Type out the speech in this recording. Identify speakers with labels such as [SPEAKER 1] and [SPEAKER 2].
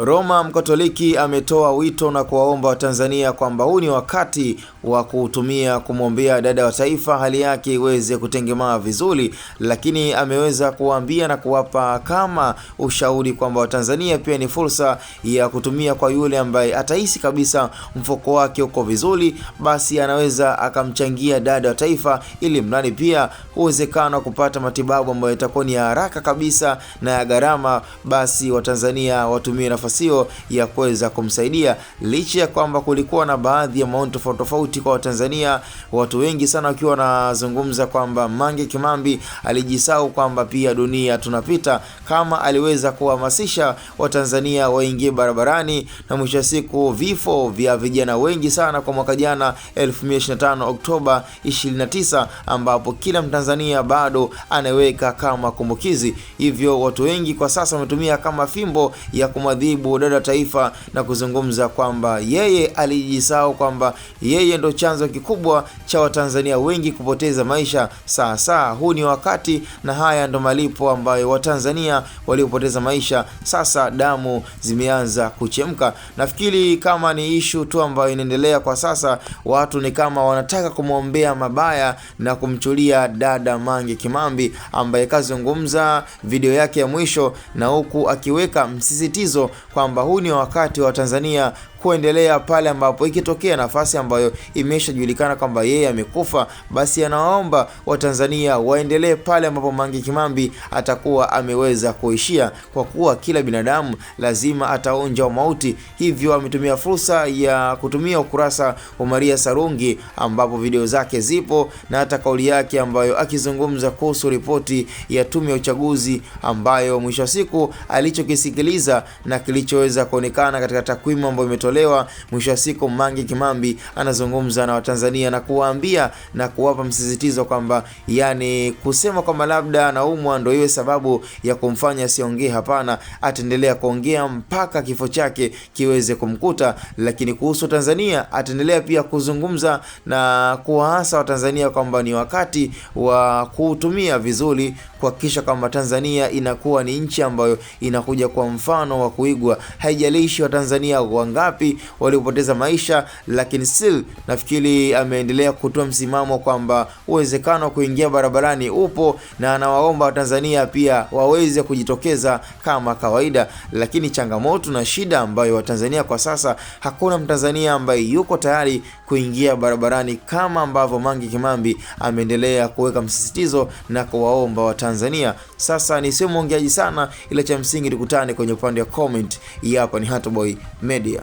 [SPEAKER 1] Roma Mkatoliki ametoa wito na kuwaomba Watanzania kwamba huu ni wakati wa kutumia kumwombea dada wa taifa hali yake iweze kutengemaa vizuri, lakini ameweza kuwaambia na kuwapa kama ushauri kwamba Watanzania pia ni fursa ya kutumia kwa yule ambaye atahisi kabisa mfuko wake uko vizuri, basi anaweza akamchangia dada wa taifa, ili mradi pia uwezekano kupata matibabu ambayo itakuwa ni haraka kabisa na ya gharama, basi Watanzania watumie nafasi ya kuweza kumsaidia. Licha ya kwamba kulikuwa na baadhi ya maoni tofauti kwa Watanzania, watu wengi sana wakiwa wanazungumza kwamba Mange Kimambi alijisahau kwamba pia dunia tunapita, kama aliweza kuhamasisha Watanzania waingie barabarani, na mwisho siku vifo vya vijana wengi sana kwa mwaka jana 2025 Oktoba 29, ambapo kila Mtanzania bado anaweka kama kumbukizi. Hivyo watu wengi kwa sasa wametumia kama fimbo ya kumadhibu dada taifa na kuzungumza kwamba yeye alijisahau kwamba yeye ndo chanzo kikubwa cha Watanzania wengi kupoteza maisha. Sasa huu ni wakati na haya ndo malipo ambayo Watanzania waliopoteza maisha sasa damu zimeanza kuchemka. Nafikiri kama ni issue tu ambayo inaendelea kwa sasa, watu ni kama wanataka kumwombea mabaya na kumchulia dada Mange Kimambi ambaye kazungumza video yake ya mwisho, na huku akiweka msisitizo kwamba huu ni wakati wa Tanzania kuendelea pale ambapo ikitokea nafasi ambayo imeshajulikana kwamba yeye amekufa, basi anawaomba Watanzania waendelee pale ambapo Mange Kimambi atakuwa ameweza kuishia, kwa kuwa kila binadamu lazima ataonja mauti. Hivyo ametumia fursa ya kutumia ukurasa wa Maria Sarungi ambapo video zake zipo, na hata kauli yake ambayo akizungumza kuhusu ripoti ya tume ya uchaguzi ambayo mwisho wa siku alichokisikiliza na kilichoweza kuonekana katika takwimu ambayo imetolewa, mwisho wa siku Mange Kimambi anazungumza na Watanzania na kuwaambia na kuwapa msisitizo kwamba yani kusema kwamba labda anaumwa ndio iwe sababu ya kumfanya asiongee. Hapana, ataendelea kuongea mpaka kifo chake kiweze kumkuta. Lakini kuhusu Tanzania ataendelea pia kuzungumza na kuwaasa Watanzania kwamba ni wakati wa kutumia vizuri kuhakikisha kwamba Tanzania inakuwa ni nchi ambayo inakuja kwa mfano wa kuigwa. Haijalishi Watanzania wangapi waliopoteza maisha, lakini still nafikiri ameendelea kutoa msimamo kwamba uwezekano wa kuingia barabarani upo, na anawaomba Watanzania pia waweze kujitokeza kama kawaida. Lakini changamoto na shida ambayo Watanzania kwa sasa, hakuna Mtanzania ambaye yuko tayari kuingia barabarani kama ambavyo Mange Kimambi ameendelea kuweka msisitizo na kuwaomba Watanzania. Sasa ni sio mwongeaji sana, ila cha msingi tukutane kwenye upande wa comment. Hapa ni Hatboy Media.